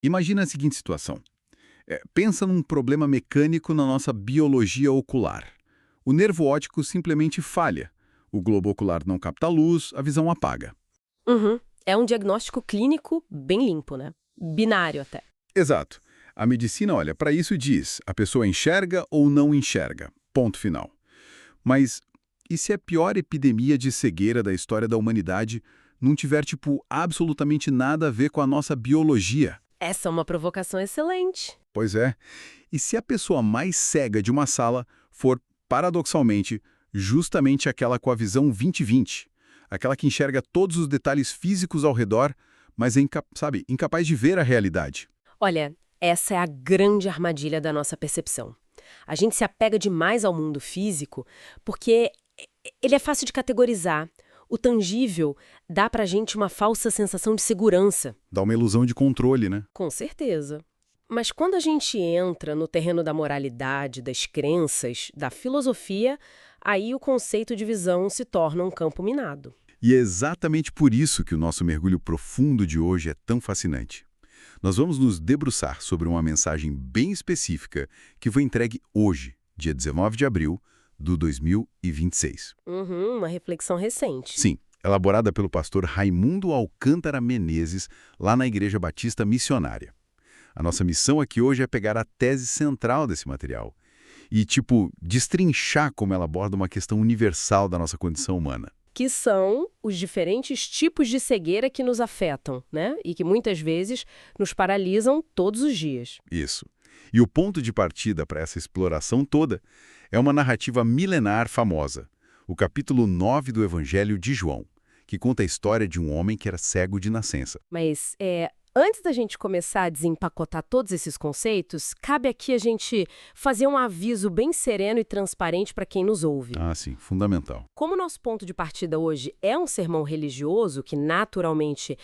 Imagina a seguinte situação. Pensa num problema mecânico na nossa biologia ocular. O nervo óptico simplesmente falha. O globo ocular não capta a luz, a visão apaga. Uhum. É um diagnóstico clínico bem limpo, né? Binário até. Exato. A medicina olha para isso e diz: a pessoa enxerga ou não enxerga. Ponto final. Mas e se a pior epidemia de cegueira da história da humanidade não tiver, tipo, absolutamente nada a ver com a nossa biologia? Essa é uma provocação excelente. Pois é. E se a pessoa mais cega de uma sala for, paradoxalmente, justamente aquela com a visão 20/20, aquela que enxerga todos os detalhes físicos ao redor, mas é incapaz de ver a realidade? Olha, essa é a grande armadilha da nossa percepção. A gente se apega demais ao mundo físico porque ele é fácil de categorizar. O tangível dá pra gente uma falsa sensação de segurança. Dá uma ilusão de controle, né? Com certeza. Mas quando a gente entra no terreno da moralidade, das crenças, da filosofia, aí o conceito de visão se torna um campo minado. E é exatamente por isso que o nosso mergulho profundo de hoje é tão fascinante. Nós vamos nos debruçar sobre uma mensagem bem específica que foi entregue hoje, dia 19 de abril de 2026. Uhum, uma reflexão recente. Sim, elaborada pelo pastor Raimundo Alcântara Menezes, lá na Igreja Batista Missionária. A nossa missão aqui hoje é pegar a tese central desse material e, destrinchar como ela aborda uma questão universal da nossa condição humana. Que são os diferentes tipos de cegueira que nos afetam, né? E que muitas vezes nos paralisam todos os dias. Isso. E o ponto de partida para essa exploração toda é uma narrativa milenar famosa, o capítulo 9 do Evangelho de João, que conta a história de um homem que era cego de nascença. Mas, antes da gente começar a desempacotar todos esses conceitos, cabe aqui a gente fazer um aviso bem sereno e transparente para quem nos ouve. Ah, sim, fundamental. Como o nosso ponto de partida hoje é um sermão religioso que naturalmente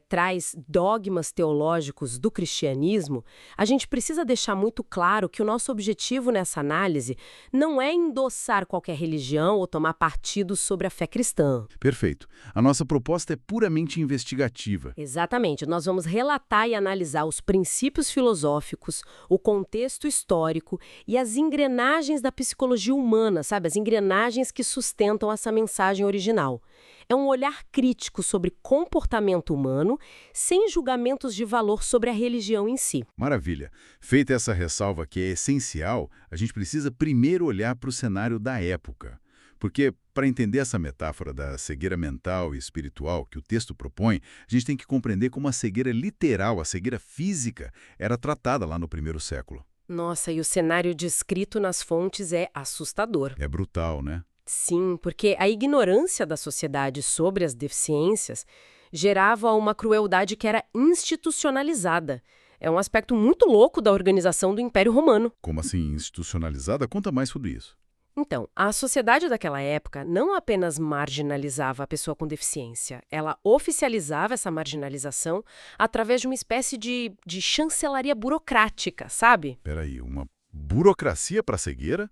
traz dogmas teológicos do cristianismo, a gente precisa deixar muito claro que o nosso objetivo nessa análise não é endossar qualquer religião ou tomar partido sobre a fé cristã. Perfeito. A nossa proposta é puramente investigativa. Exatamente. Nós vamos relatar e analisar os princípios filosóficos, o contexto histórico e as engrenagens da psicologia humana, sabe? As engrenagens que sustentam essa mensagem original. É um olhar crítico sobre comportamento humano, sem julgamentos de valor sobre a religião em si. Maravilha. Feita essa ressalva que é essencial, a gente precisa primeiro olhar para o cenário da época. Porque, para entender essa metáfora da cegueira mental e espiritual que o texto propõe, a gente tem que compreender como a cegueira literal, a cegueira física, era tratada lá no primeiro século. Nossa, e o cenário descrito nas fontes é assustador. É brutal, né? Sim, porque a ignorância da sociedade sobre as deficiências gerava uma crueldade que era institucionalizada. É um aspecto muito louco da organização do Império Romano. Como assim, institucionalizada? Conta mais sobre isso. Então, a sociedade daquela época não apenas marginalizava a pessoa com deficiência, ela oficializava essa marginalização através de uma espécie de chancelaria burocrática, sabe? Peraí, uma burocracia para cegueira?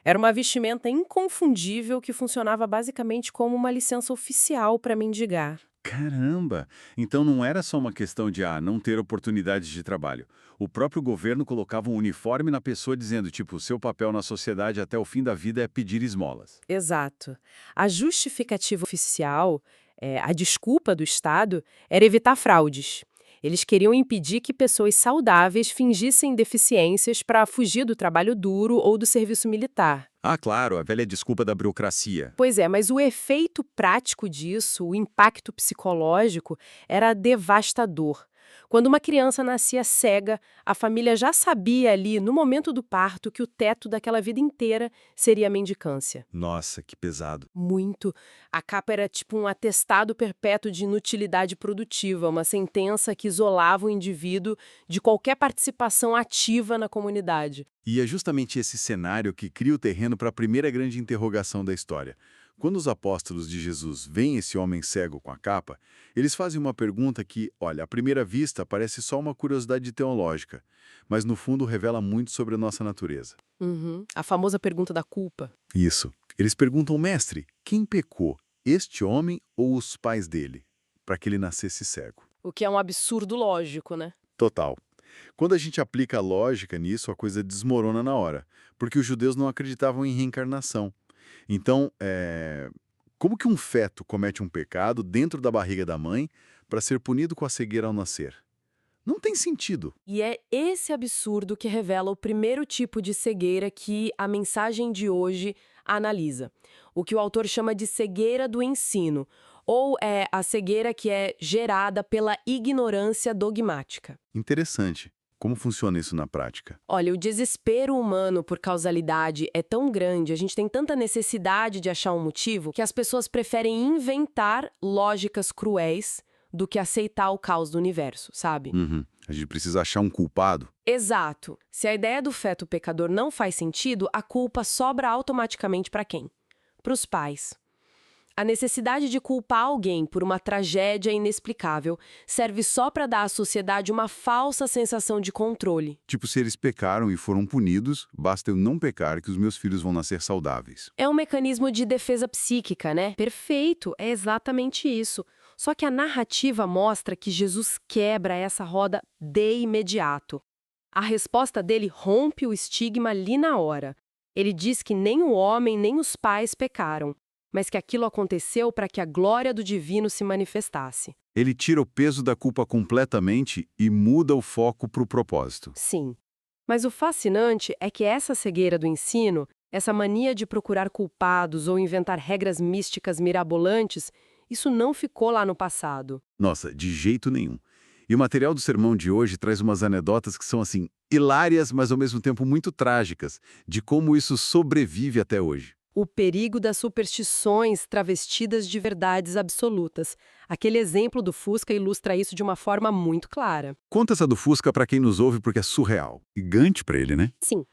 Era uma vestimenta inconfundível que funcionava basicamente como uma licença oficial para mendigar. Caramba! Então não era só uma questão de não ter oportunidades de trabalho. O próprio governo colocava um uniforme na pessoa dizendo, seu papel na sociedade até o fim da vida é pedir esmolas. Exato. A justificativa oficial, a desculpa do Estado, era evitar fraudes. Eles queriam impedir que pessoas saudáveis fingissem deficiências para fugir do trabalho duro ou do serviço militar. Ah, claro, a velha desculpa da burocracia. Pois é, mas o efeito prático disso, o impacto psicológico, era devastador. Quando uma criança nascia cega, a família já sabia ali, no momento do parto, que o teto daquela vida inteira seria a mendicância. Nossa, que pesado. Muito. A capa era tipo um atestado perpétuo de inutilidade produtiva, uma sentença que isolava o indivíduo de qualquer participação ativa na comunidade. E é justamente esse cenário que cria o terreno para a primeira grande interrogação da história. Quando os apóstolos de Jesus veem esse homem cego com a capa, eles fazem uma pergunta que, olha, à primeira vista parece só uma curiosidade teológica, mas no fundo revela muito sobre a nossa natureza. Uhum. A famosa pergunta da culpa. Isso. Eles perguntam, mestre, quem pecou, este homem ou os pais dele, para que ele nascesse cego? O que é um absurdo lógico, né? Total. Quando a gente aplica a lógica nisso, a coisa desmorona na hora, porque os judeus não acreditavam em reencarnação. Então, como que um feto comete um pecado dentro da barriga da mãe para ser punido com a cegueira ao nascer? Não tem sentido. E é esse absurdo que revela o primeiro tipo de cegueira que a mensagem de hoje analisa. O que o autor chama de cegueira do ensino, ou é a cegueira que é gerada pela ignorância dogmática. Interessante. Como funciona isso na prática? Olha, o desespero humano por causalidade é tão grande, a gente tem tanta necessidade de achar um motivo, que as pessoas preferem inventar lógicas cruéis do que aceitar o caos do universo, sabe? Uhum. A gente precisa achar um culpado. Exato. Se a ideia do feto pecador não faz sentido, a culpa sobra automaticamente para quem? Para os pais. A necessidade de culpar alguém por uma tragédia inexplicável serve só para dar à sociedade uma falsa sensação de controle. Tipo, se eles pecaram e foram punidos, basta eu não pecar que os meus filhos vão nascer saudáveis. É um mecanismo de defesa psíquica, né? Perfeito, é exatamente isso. Só que a narrativa mostra que Jesus quebra essa roda de imediato. A resposta dele rompe o estigma ali na hora. Ele diz que nem o homem nem os pais pecaram, mas que aquilo aconteceu para que a glória do divino se manifestasse. Ele tira o peso da culpa completamente e muda o foco para o propósito. Sim. Mas o fascinante é que essa cegueira do ensino, essa mania de procurar culpados ou inventar regras místicas mirabolantes, isso não ficou lá no passado. Nossa, de jeito nenhum. E o material do sermão de hoje traz umas anedotas que são, assim, hilárias, mas ao mesmo tempo muito trágicas, de como isso sobrevive até hoje. O perigo das superstições travestidas de verdades absolutas. Aquele exemplo do Fusca ilustra isso de uma forma muito clara. Conta essa do Fusca para quem nos ouve porque é surreal. Gigante para ele, né? Sim.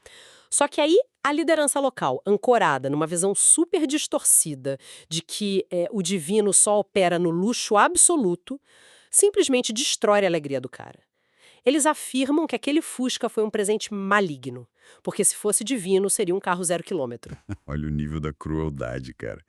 Só que aí a liderança local, ancorada numa visão super distorcida de que o divino só opera no luxo absoluto, simplesmente destrói a alegria do cara. Eles afirmam que aquele Fusca foi um presente maligno, porque se fosse divino seria um carro 0 quilômetro. Olha o nível da crueldade, cara.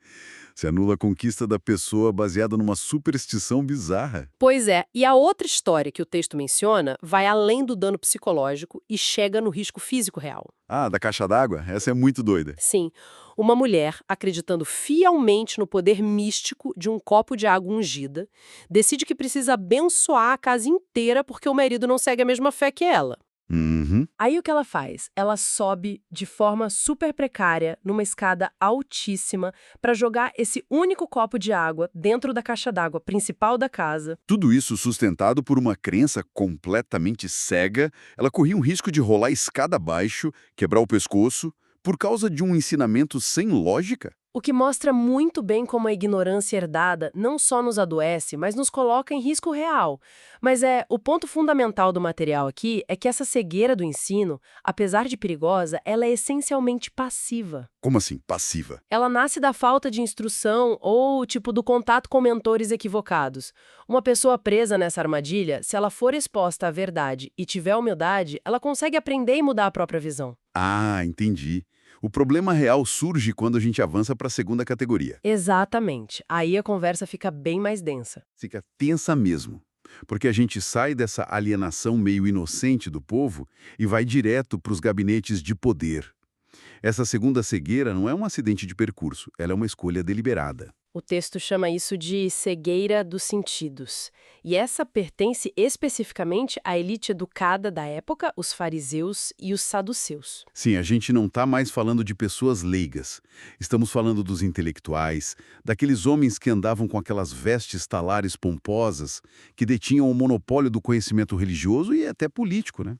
Se anula a conquista da pessoa baseada numa superstição bizarra. Pois é, e a outra história que o texto menciona vai além do dano psicológico e chega no risco físico real. Ah, da caixa d'água? Essa é muito doida. Sim, uma mulher, acreditando fielmente no poder místico de um copo de água ungida, decide que precisa abençoar a casa inteira porque o marido não segue a mesma fé que ela. Uhum. Aí o que ela faz? Ela sobe de forma super precária, numa escada altíssima, para jogar esse único copo de água dentro da caixa d'água principal da casa. Tudo isso sustentado por uma crença completamente cega. Ela corria um risco de rolar escada abaixo, quebrar o pescoço, por causa de um ensinamento sem lógica. O que mostra muito bem como a ignorância herdada não só nos adoece, mas nos coloca em risco real. Mas o ponto fundamental do material aqui é que essa cegueira do ensino, apesar de perigosa, ela é essencialmente passiva. Como assim, passiva? Ela nasce da falta de instrução ou, do contato com mentores equivocados. Uma pessoa presa nessa armadilha, se ela for exposta à verdade e tiver humildade, ela consegue aprender e mudar a própria visão. Ah, entendi. O problema real surge quando a gente avança para a segunda categoria. Exatamente. Aí a conversa fica bem mais densa. Fica tensa mesmo. Porque a gente sai dessa alienação meio inocente do povo e vai direto para os gabinetes de poder. Essa segunda cegueira não é um acidente de percurso, ela é uma escolha deliberada. O texto chama isso de cegueira dos sentidos. E essa pertence especificamente à elite educada da época, os fariseus e os saduceus. Sim, a gente não está mais falando de pessoas leigas. Estamos falando dos intelectuais, daqueles homens que andavam com aquelas vestes talares pomposas, que detinham o monopólio do conhecimento religioso e até político, né?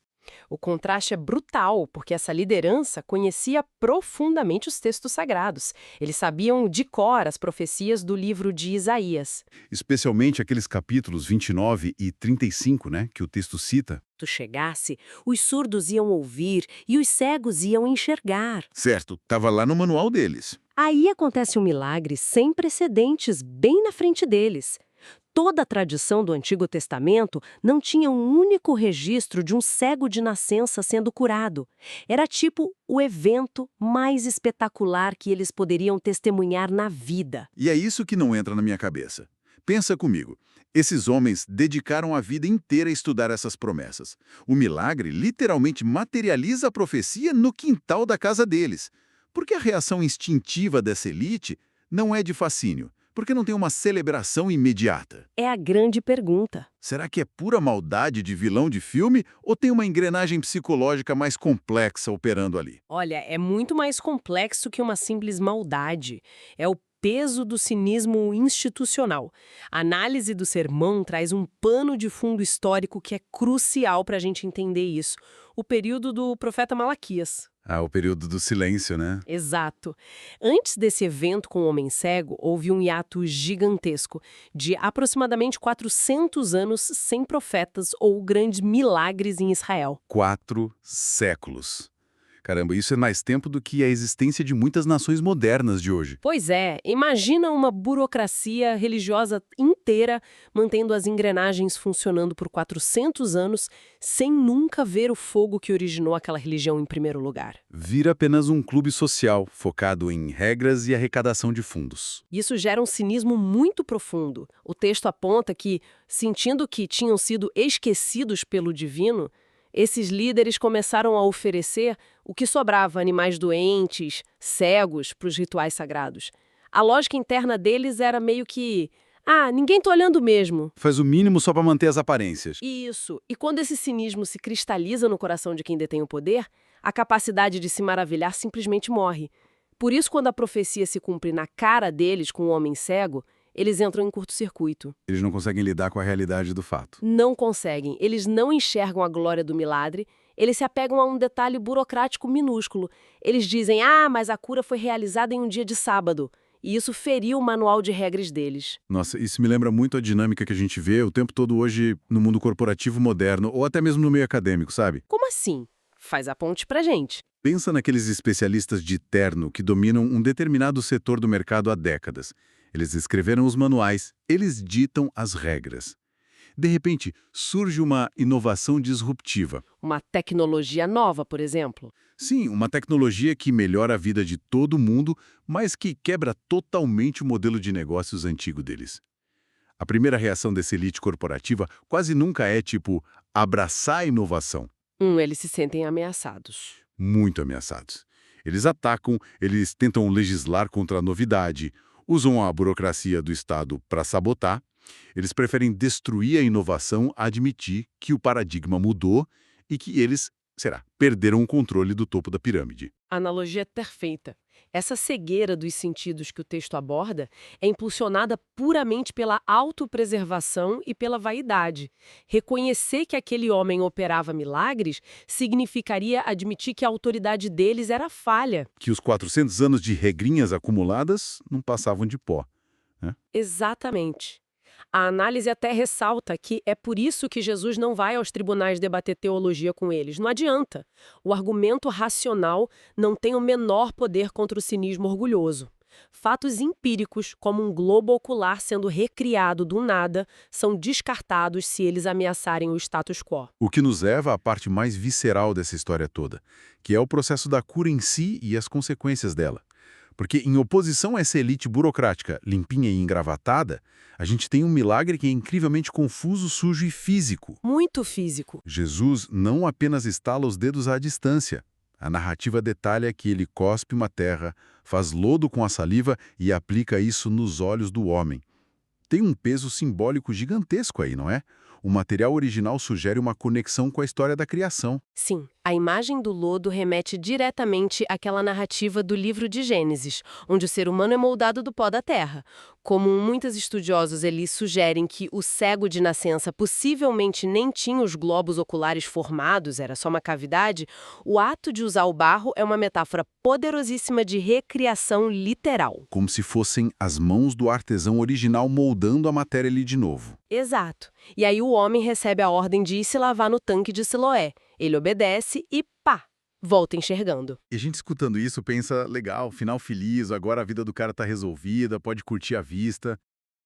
O contraste é brutal, porque essa liderança conhecia profundamente os textos sagrados. Eles sabiam de cor as profecias do livro de Isaías. Especialmente aqueles capítulos 29 e 35, né, que o texto cita. Tu chegasse, os surdos iam ouvir e os cegos iam enxergar. Certo, estava lá no manual deles. Aí acontece um milagre sem precedentes bem na frente deles. Toda a tradição do Antigo Testamento não tinha um único registro de um cego de nascença sendo curado. Era tipo o evento mais espetacular que eles poderiam testemunhar na vida. E é isso que não entra na minha cabeça. pensa comigo. Esses homens dedicaram a vida inteira a estudar essas promessas. O milagre literalmente materializa a profecia no quintal da casa deles. Por que a reação instintiva dessa elite não é de fascínio? Por que não tem uma celebração imediata? É a grande pergunta. Será que é pura maldade de vilão de filme ou tem uma engrenagem psicológica mais complexa operando ali? Olha, é muito mais complexo que uma simples maldade. É o peso do cinismo institucional. A análise do sermão traz um pano de fundo histórico que é crucial para a gente entender isso. O período do profeta Malaquias. Ah, o período do silêncio, né? Exato. Antes desse evento com o homem cego, houve um hiato gigantesco de aproximadamente 400 anos sem profetas ou grandes milagres em Israel. 4 séculos. Caramba, isso é mais tempo do que a existência de muitas nações modernas de hoje. Pois é, imagina uma burocracia religiosa inteira mantendo as engrenagens funcionando por 400 anos sem nunca ver o fogo que originou aquela religião em primeiro lugar. Vira apenas um clube social, focado em regras e arrecadação de fundos. Isso gera um cinismo muito profundo. O texto aponta que, sentindo que tinham sido esquecidos pelo divino, esses líderes começaram a oferecer o que sobrava, animais doentes, cegos, para os rituais sagrados. A lógica interna deles era meio que, ninguém tá olhando mesmo. Faz o mínimo só para manter as aparências. Isso. E quando esse cinismo se cristaliza no coração de quem detém o poder, a capacidade de se maravilhar simplesmente morre. Por isso, quando a profecia se cumpre na cara deles com o homem cego, eles entram em curto-circuito. Eles não conseguem lidar com a realidade do fato. Não conseguem. Eles não enxergam a glória do milagre, eles se apegam a um detalhe burocrático minúsculo. Eles dizem, mas a cura foi realizada em um dia de sábado. E isso feriu o manual de regras deles. Nossa, isso me lembra muito a dinâmica que a gente vê o tempo todo hoje no mundo corporativo moderno, ou até mesmo no meio acadêmico, sabe? Como assim? Faz a ponte pra gente. Pensa naqueles especialistas de terno que dominam um determinado setor do mercado há décadas. Eles escreveram os manuais, eles ditam as regras. De repente, surge uma inovação disruptiva. Uma tecnologia nova, por exemplo. Sim, uma tecnologia que melhora a vida de todo mundo, mas que quebra totalmente o modelo de negócios antigo deles. A primeira reação dessa elite corporativa quase nunca é tipo abraçar a inovação. Eles se sentem ameaçados. Muito ameaçados. Eles atacam, eles tentam legislar contra a novidade, usam a burocracia do Estado para sabotar, eles preferem destruir a inovação a admitir que o paradigma mudou e que eles, perderam o controle do topo da pirâmide. A analogia é perfeita. Essa cegueira dos sentidos que o texto aborda é impulsionada puramente pela autopreservação e pela vaidade. Reconhecer que aquele homem operava milagres significaria admitir que a autoridade deles era falha. Que os 400 anos de regrinhas acumuladas não passavam de pó. Exatamente. A análise até ressalta que é por isso que Jesus não vai aos tribunais debater teologia com eles. Não adianta. O argumento racional não tem o menor poder contra o cinismo orgulhoso. Fatos empíricos, como um globo ocular sendo recriado do nada, são descartados se eles ameaçarem o status quo. O que nos leva à parte mais visceral dessa história toda, que é o processo da cura em si e as consequências dela. Porque, em oposição a essa elite burocrática, limpinha e engravatada, a gente tem um milagre que é incrivelmente confuso, sujo e físico. Muito físico. Jesus não apenas estala os dedos à distância. A narrativa detalha que ele cospe uma terra, faz lodo com a saliva e aplica isso nos olhos do homem. Tem um peso simbólico gigantesco aí, não é? O material original sugere uma conexão com a história da criação. Sim, a imagem do lodo remete diretamente àquela narrativa do livro de Gênesis, onde o ser humano é moldado do pó da terra. Como muitos estudiosos eles sugerem que o cego de nascença possivelmente nem tinha os globos oculares formados, era só uma cavidade, o ato de usar o barro é uma metáfora poderosíssima de recriação literal. Como se fossem as mãos do artesão original moldando a matéria ali de novo. Exato. E aí o homem recebe a ordem de ir se lavar no tanque de Siloé. Ele obedece e volta enxergando. E a gente escutando isso pensa, legal, final feliz, agora a vida do cara tá resolvida, pode curtir a vista.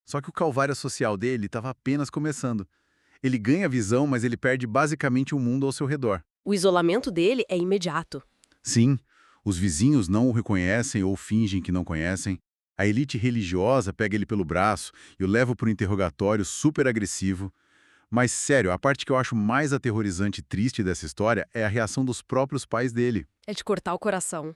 Só que o calvário social dele estava apenas começando. Ele ganha a visão, mas ele perde basicamente o mundo ao seu redor. O isolamento dele é imediato. Sim, os vizinhos não o reconhecem ou fingem que não conhecem. A elite religiosa pega ele pelo braço e o leva para um interrogatório super agressivo. Mas, sério, a parte que eu acho mais aterrorizante e triste dessa história é a reação dos próprios pais dele. É de cortar o coração.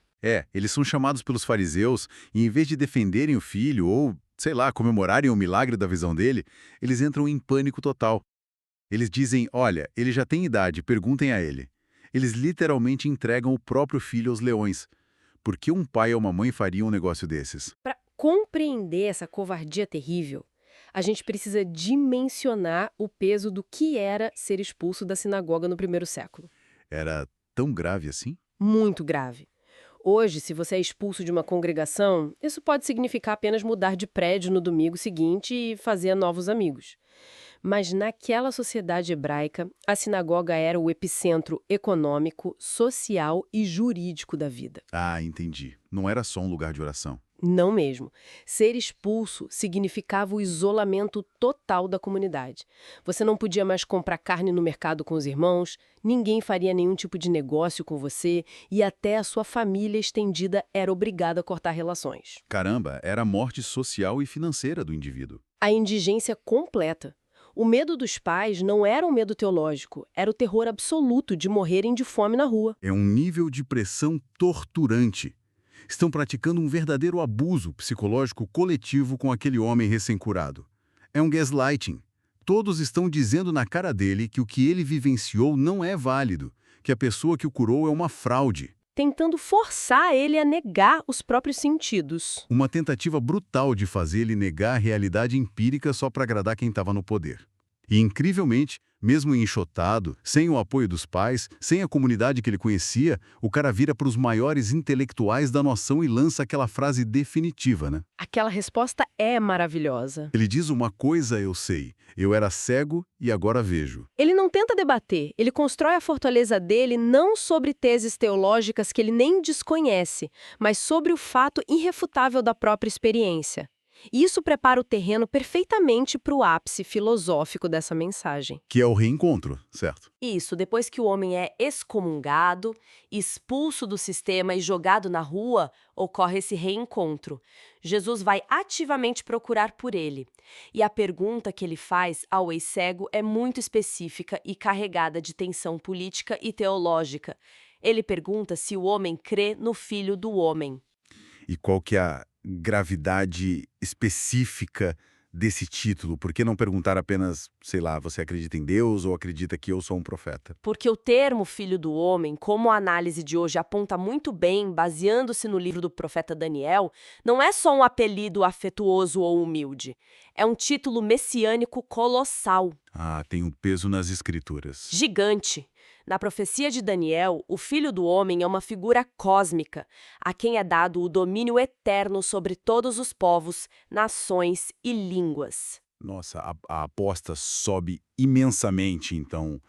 Eles são chamados pelos fariseus e, em vez de defenderem o filho ou, sei lá, comemorarem o milagre da visão dele, eles entram em pânico total. Eles dizem, olha, ele já tem idade, perguntem a ele. Eles literalmente entregam o próprio filho aos leões. Por que um pai ou uma mãe fariam um negócio desses? Para compreender essa covardia terrível, a gente precisa dimensionar o peso do que era ser expulso da sinagoga no primeiro século. Era tão grave assim? Muito grave. Hoje, se você é expulso de uma congregação, isso pode significar apenas mudar de prédio no domingo seguinte e fazer novos amigos. Mas naquela sociedade hebraica, a sinagoga era o epicentro econômico, social e jurídico da vida. Ah, entendi. Não era só um lugar de oração. Não mesmo. Ser expulso significava o isolamento total da comunidade. Você não podia mais comprar carne no mercado com os irmãos, ninguém faria nenhum tipo de negócio com você e até a sua família estendida era obrigada a cortar relações. Caramba, era a morte social e financeira do indivíduo. A indigência completa. O medo dos pais não era um medo teológico, era o terror absoluto de morrerem de fome na rua. É um nível de pressão torturante. Estão praticando um verdadeiro abuso psicológico coletivo com aquele homem recém-curado. É um gaslighting. Todos estão dizendo na cara dele que o que ele vivenciou não é válido, que a pessoa que o curou é uma fraude. Tentando forçar ele a negar os próprios sentidos. Uma tentativa brutal de fazer ele negar a realidade empírica só para agradar quem estava no poder. E, incrivelmente, mesmo enxotado, sem o apoio dos pais, sem a comunidade que ele conhecia, o cara vira para os maiores intelectuais da noção e lança aquela frase definitiva, né? Aquela resposta é maravilhosa. Ele diz uma coisa eu sei, eu era cego e agora vejo. Ele não tenta debater, ele constrói a fortaleza dele não sobre teses teológicas que ele nem desconhece, mas sobre o fato irrefutável da própria experiência. E isso prepara o terreno perfeitamente para o ápice filosófico dessa mensagem. Que é o reencontro, certo? Isso, depois que o homem é excomungado, expulso do sistema e jogado na rua, ocorre esse reencontro. Jesus vai ativamente procurar por ele. E a pergunta que ele faz ao ex-cego é muito específica e carregada de tensão política e teológica. Ele pergunta se o homem crê no Filho do Homem. E qual que é a gravidade específica desse título? Por que não perguntar apenas, sei lá, você acredita em Deus ou acredita que eu sou um profeta? Porque o termo Filho do Homem, como a análise de hoje aponta muito bem, baseando-se no livro do profeta Daniel, não é só um apelido afetuoso ou humilde. É um título messiânico colossal. Ah, tem um peso nas escrituras. Gigante. Na profecia de Daniel, o Filho do Homem é uma figura cósmica, a quem é dado o domínio eterno sobre todos os povos, nações e línguas. Nossa, a aposta sobe imensamente, então,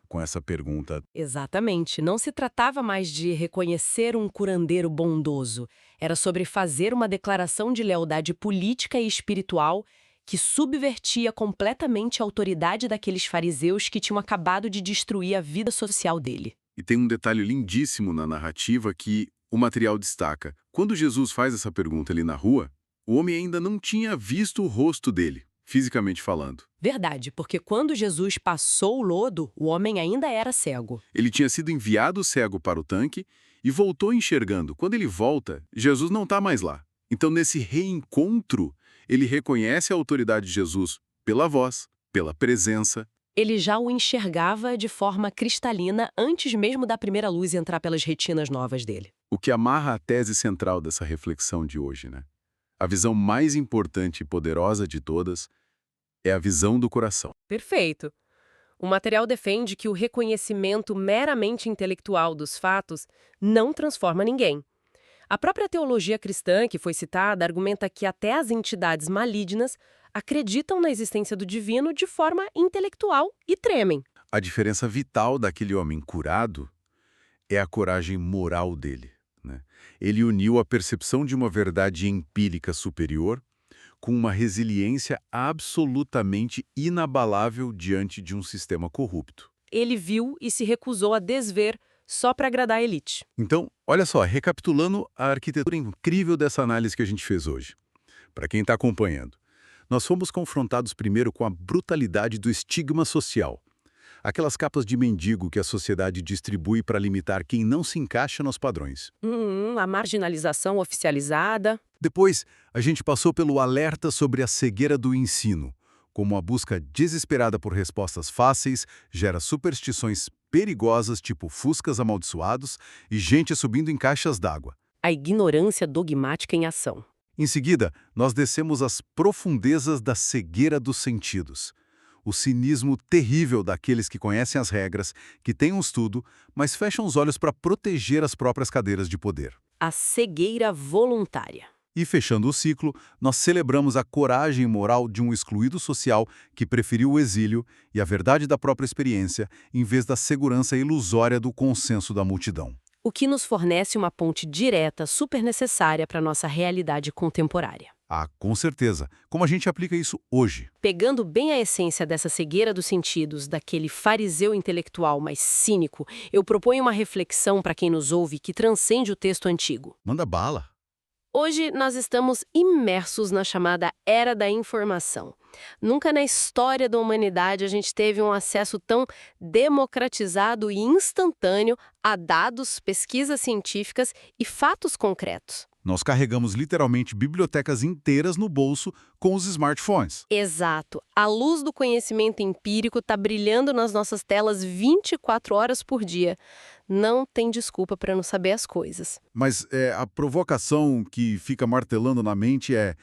com essa pergunta. Exatamente. Não se tratava mais de reconhecer um curandeiro bondoso. Era sobre fazer uma declaração de lealdade política e espiritual que subvertia completamente a autoridade daqueles fariseus que tinham acabado de destruir a vida social dele. E tem um detalhe lindíssimo na narrativa que o material destaca. Quando Jesus faz essa pergunta ali na rua, o homem ainda não tinha visto o rosto dele, fisicamente falando. Verdade, porque quando Jesus passou o lodo, o homem ainda era cego. Ele tinha sido enviado cego para o tanque e voltou enxergando. Quando ele volta, Jesus não está mais lá. Então, nesse reencontro, ele reconhece a autoridade de Jesus pela voz, pela presença. Ele já o enxergava de forma cristalina antes mesmo da primeira luz entrar pelas retinas novas dele. O que amarra a tese central dessa reflexão de hoje, né? A visão mais importante e poderosa de todas é a visão do coração. Perfeito. O material defende que o reconhecimento meramente intelectual dos fatos não transforma ninguém. A própria teologia cristã, que foi citada, argumenta que até as entidades malignas acreditam na existência do divino de forma intelectual e tremem. A diferença vital daquele homem curado é a coragem moral dele, né? Ele uniu a percepção de uma verdade empírica superior com uma resiliência absolutamente inabalável diante de um sistema corrupto. Ele viu e se recusou a desver só para agradar a elite. Então, olha só, recapitulando a arquitetura incrível dessa análise que a gente fez hoje. para quem está acompanhando. Nós fomos confrontados primeiro com a brutalidade do estigma social. Aquelas capas de mendigo que a sociedade distribui para limitar quem não se encaixa nos padrões. A marginalização oficializada. Depois, a gente passou pelo alerta sobre a cegueira do ensino, como a busca desesperada por respostas fáceis gera superstições perigosas tipo fuscas amaldiçoados e gente subindo em caixas d'água. A ignorância dogmática em ação. Em seguida, nós descemos às profundezas da cegueira dos sentidos. O cinismo terrível daqueles que conhecem as regras, que têm um estudo, mas fecham os olhos para proteger as próprias cadeiras de poder. A cegueira voluntária. E fechando o ciclo, nós celebramos a coragem moral de um excluído social que preferiu o exílio e a verdade da própria experiência em vez da segurança ilusória do consenso da multidão. O que nos fornece uma ponte direta super necessária para a nossa realidade contemporânea. Ah, com certeza. Como a gente aplica isso hoje? Pegando bem a essência dessa cegueira dos sentidos, daquele fariseu intelectual mais cínico, eu proponho uma reflexão para quem nos ouve que transcende o texto antigo. Manda bala. Hoje nós estamos imersos na chamada Era da Informação. Nunca na história da humanidade a gente teve um acesso tão democratizado e instantâneo a dados, pesquisas científicas e fatos concretos. Nós carregamos literalmente bibliotecas inteiras no bolso com os smartphones. Exato. A luz do conhecimento empírico está brilhando nas nossas telas 24 horas por dia. Não tem desculpa para não saber as coisas. Mas a provocação que fica martelando na mente é: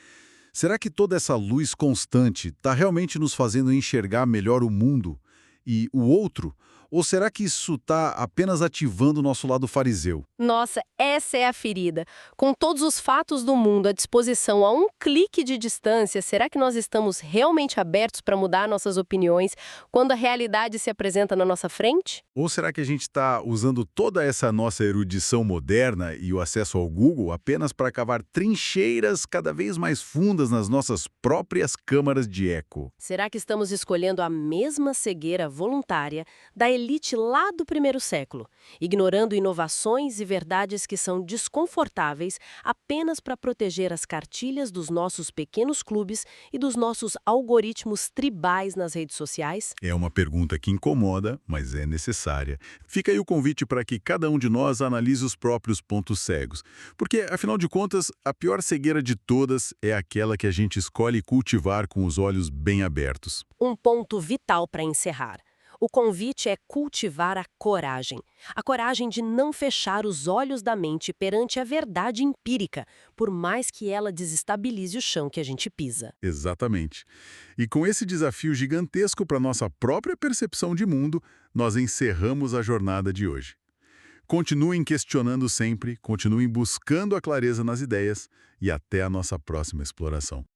será que toda essa luz constante está realmente nos fazendo enxergar melhor o mundo e o outro? Ou será que isso está apenas ativando o nosso lado fariseu? Nossa, essa é a ferida. Com todos os fatos do mundo à disposição a um clique de distância, será que nós estamos realmente abertos para mudar nossas opiniões quando a realidade se apresenta na nossa frente? Ou será que a gente está usando toda essa nossa erudição moderna e o acesso ao Google apenas para cavar trincheiras cada vez mais fundas nas nossas próprias câmaras de eco? Será que estamos escolhendo a mesma cegueira voluntária da elite lá do primeiro século, ignorando inovações e verdades que são desconfortáveis apenas para proteger as cartilhas dos nossos pequenos clubes e dos nossos algoritmos tribais nas redes sociais? É uma pergunta que incomoda, mas é necessária. Fica aí o convite para que cada um de nós analise os próprios pontos cegos. Porque, afinal de contas, a pior cegueira de todas é aquela que a gente escolhe cultivar com os olhos bem abertos. Um ponto vital para encerrar. O convite é cultivar a coragem. A coragem de não fechar os olhos da mente perante a verdade empírica, por mais que ela desestabilize o chão que a gente pisa. Exatamente. E com esse desafio gigantesco para nossa própria percepção de mundo, nós encerramos a jornada de hoje. Continuem questionando sempre, continuem buscando a clareza nas ideias e até a nossa próxima exploração.